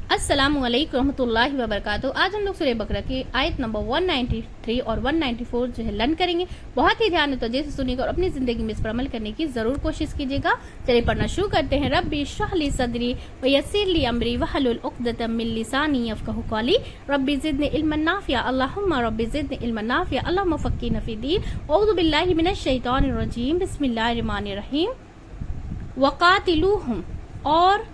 अस्सलामु अलैकुम रहमतुल्लाहि व बरकातहू। आज हम लोग सूरह बकरा की आयत नंबर 193 और 194 जो है लर्न करेंगे। बहुत ही ध्यान तवज्जो से सुनिएगा और अपनी जिंदगी में इस पर अमल करने की जरूर कोशिश कीजिएगा। चलिए पढ़ना शुरू करते हैं। रब्बी इश्रह ली सदरी व यस्सिर ली अमरी वहलुल उक़दतम मिन लिसानी यफ़क़हू क़ौली रब्बी ज़िदनी इल्मन नाफ़िआ अल्लाहुम्मा रब्बी ज़िदनी इल्मन नाफ़िआ अल्लाहुम्मा फ़क़्क़िहना फ़िद्दीन औज़ु बिल्लाहि मिनश शैतानिर रजीम बिस्मिल्लाहिर रहमानिर रहीम। वक़ातिलूहुम और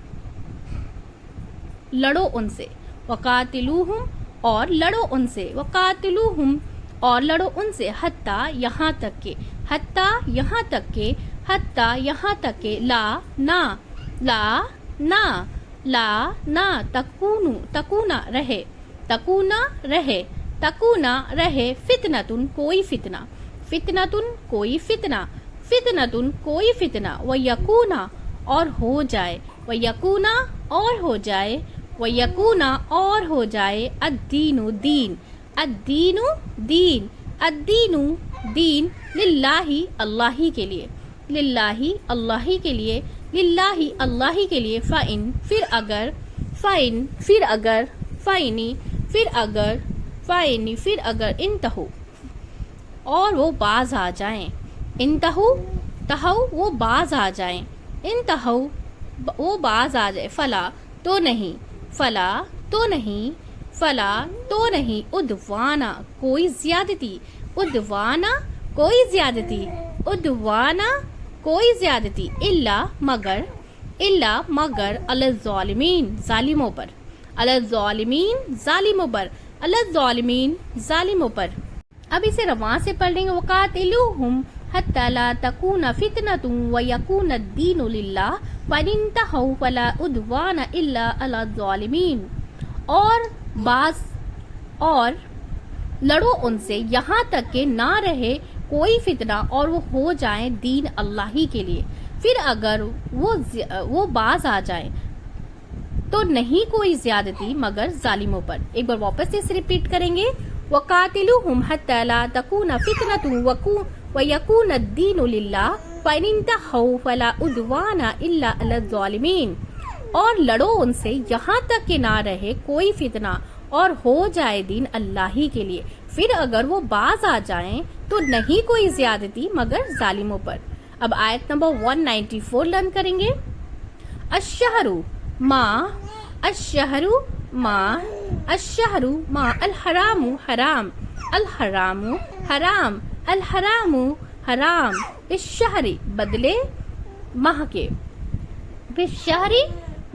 लड़ो उनसे, वक़ातिलूहुम और लड़ो उनसे, वक़ातिलूहुम और लड़ो उनसे, हत्ता यहाँ तक के, हत्ता यहाँ तक के, हत्ता यहाँ तक के, ला ना, ला ना, ला ना, तकूनु तकूना रहे, तकूना रहे, तकूना रहे, फितनतुन कोई फितना, फितनतुन कोई फितना, फितनतुन कोई फितना, व यकूना और हो जाए, व यकूना और हो जाए, व यकूना और हो जाए, अद्दीनु दीन, अद्दीनु दीन, अद्दीनु दीन, लिल्लाही अल्लाही के लिए, लिल्लाही अल्लाही के लिए, लिल्लाही अल्लाही के लिए, फ़ाइन फिर अगर, फ़ाइन फिर अगर, फ़ाइनी फिर अगर, फ़ाइनी फिर अगर, इंतहू और वो बाज आ जाएं, इंतहू तहू वो बाज आ जाएं, इंतहू वो बाज आ जाए, फला तो नहीं, फला तो नहीं, फला तो नहीं, उद्वाना कोई ज्यादती, उद्वाना कोई ज्यादती, उद्वाना कोई ज्यादती, इल्ला मगर, इल्ला मगर, अलज़ालिमीन जालिमों पर, अलज़ालिमीन जालिमों पर, अलज़ालिमीन जालिमों पर। अब इसे रवां से पढ़ लेंगे। वक़ातिलूहुम हत्ता ला तकूना फितनतुन व यकूना दीनु लिल्लाह फ़इनिंतहू फ़ला उद्वाना इल्ला अला ज़ालिमीन। और बास और लड़ो उनसे यहाँ तक के ना रहे कोई फितना और वो हो जाए दीन अल्लाह ही के लिए। फिर अगर वो बाज आ जाए तो नहीं कोई ज्यादती मगर जालिमों पर। एक बार वापस से इसे रिपीट करेंगे। वक़ातिलूहुम हत्ता ला तकूना फितनतुन व यकूना दीनु लिल्लाह फ़इनिंतहू फ़ला उद्वाना इल्ला अला ज़ालिमीन। और लड़ो उनसे यहाँ तक कि ना रहे कोई फितना और हो जाए दीन अल्लाह ही के लिए। फिर अगर वो बाज आ जाएं तो नहीं कोई ज्यादती मगर जालिमों पर। अब आयत नंबर 194 लर्न करेंगे। अश्शहरु माँ, अश्शहरु माँ, अश्शहरु माँ, अल हरामु हराम, अल हरामु हराम, अल हरामु हराम, बिश्शहरी बदले माह के, बिश्शहरी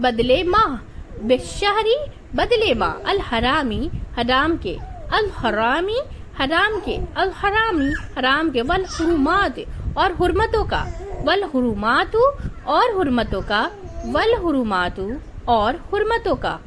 बदले माह, बिश्शहरी बदले माह, अल हरामी हराम के, अल हरामी हराम के, अल हरामी हराम के, वल हुरुमात और हुर्मतों का, वल हुरुमातु और हुर्मतों का, वल हुरुमातु और हुर्मतों का।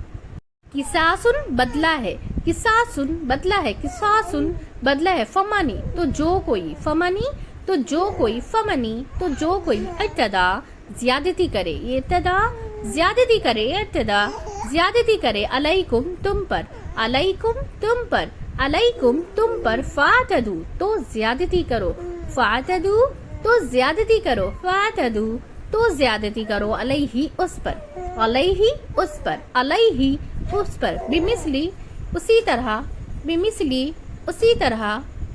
किसासुन बदला है, किसासुन बदला है, किसासुन बदला है, फमानी तो जो कोई, फमानी तो जो कोई, फमनी तो जो कोई, इर्तदा ज्यादती करे, इर्तदा ज्यादती करे, इर्तदा ज्यादती करे, अलैकुम तुम पर, अलैकुम तुम पर, अलैकुम तुम पर, फातदू तो ज्यादती करो, फातदू तो ज्यादती करो, फातदू तो ज्यादती करो, अलैहि उस पर, अलैहि उस पर, अलैहि उस पर, बिमिसली उसी तरह, बिमिसली उसी तरह,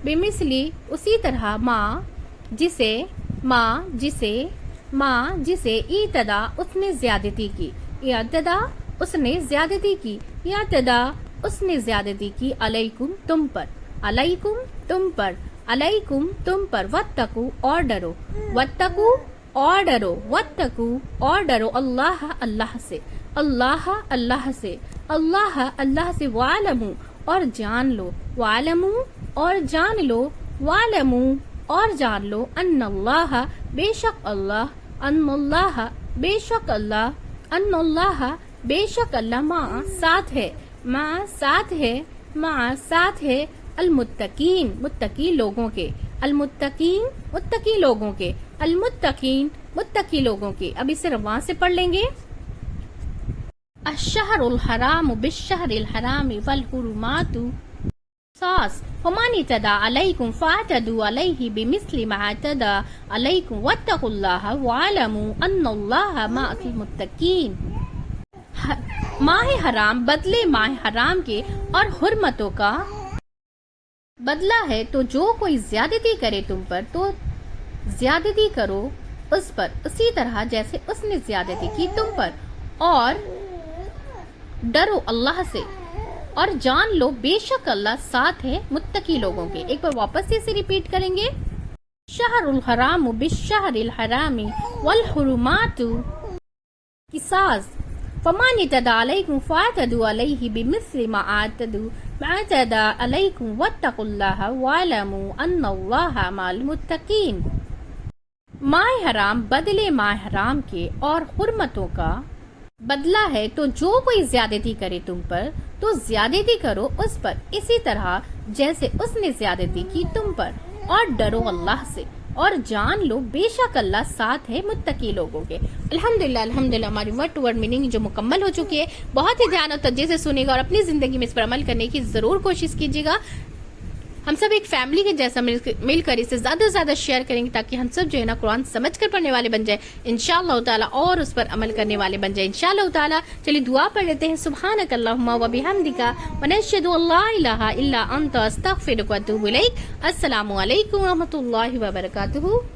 बिमिसली उसी तरह, माँ जिसे, माँ जिसे, माँ जिसे, इतदा उसने ज्यादती की, इतदा उसने ज्यादती की, इतदा उसने ज्यादती की, अलैकुम तुम पर, अलैकुम तुम पर, अलैकुम तुम पर, वत्तकू और डरो, वत्तकू और डरो, वत्तकू और डरो, अल्लाह अल्लाह से, अल्लाह अल्लाह से, अल्लाह अल्लाह से, वालमू और जान लो, वालमू और जान लो, वालमू और जान लो, अन्नल्लाह बेशक अल्लाह, अन्नल्लाह बेशक अल्लाह, अन्नल्लाह बेशक अल्लाह, माँ साथ है, माँ साथ है, माँ साथ है, अलमुत्तकीन मुत्तकी लोगों के, अलमुत्तकीन मुत्तकी लोगों के, अलमुत्तकीन मुत्तकी लोगों के। अब इसे रवां से पढ़ लेंगे। अश्शहरुल हरामु बिश्शहरिल हरामि वल हुरुमातु सास फमानी तदा अलैकुम फातदू अलैहि बिमिस्लि मा तदा अलैकुम वत्तकुल्लाह वालमू अन्नल्लाह मअल मुत्तकीन। ماہ حرام بدلے ماہ حرام کے اور حرمتوں کا بدلہ ہے، تو جو کوئی زیادتی کرے تم پر تو زیادتی کرو اس پر اسی طرح جیسے اس نے زیادتی کی تم پر، اور ڈرو اللہ سے اور جان لو بے شک اللہ ساتھ ہے متقی لوگوں کے۔ ایک بار واپس سے اسے ریپیٹ کریں گے۔ شہر الحرام بالشہر الحرام والحرمات قصاص فمن اعتدى عليكم فاعتدوا عليه بمثل ما اعتدى عليكم واتقوا الله واعلموا ان الله مع المتقين۔ ماہ حرام بدلے ماہ حرام کے اور حرمتوں کا بدلہ ہے، تو جو کوئی زیادتی کرے تم پر تو زیادتی کرو اس پر اسی طرح جیسے اس نے زیادتی کی تم پر، اور ڈرو اللہ سے اور جان لو بے شک اللہ ساتھ ہے متقی لوگوں کے۔ الحمدللہ ہماری ورڈ ٹو ورڈ میننگ جو مکمل ہو چکی ہے، بہت ہی دھیان اور توجہ سے سنیے گا اور اپنی زندگی میں اس پر عمل کرنے کی ضرور کوشش کیجیے گا۔ ہم سب ایک فیملی کے جیسا مل کر اسے زیادہ سے زیادہ شیئر کریں گے تاکہ ہم سب جو ہے نا قرآن سمجھ کر پڑھنے والے بن جائیں انشاءاللہ تعالیٰ، اور اس پر عمل کرنے والے بن جائیں انشاءاللہ تعالیٰ۔ چلیے دعا پڑھ لیتے ہیں۔ سبحانک اللہم و بحمدک ونشہد ان لا الہ الا انت استغفرک و اتوب الیک۔ السلام علیکم و رحمۃ اللہ وبرکاتہ۔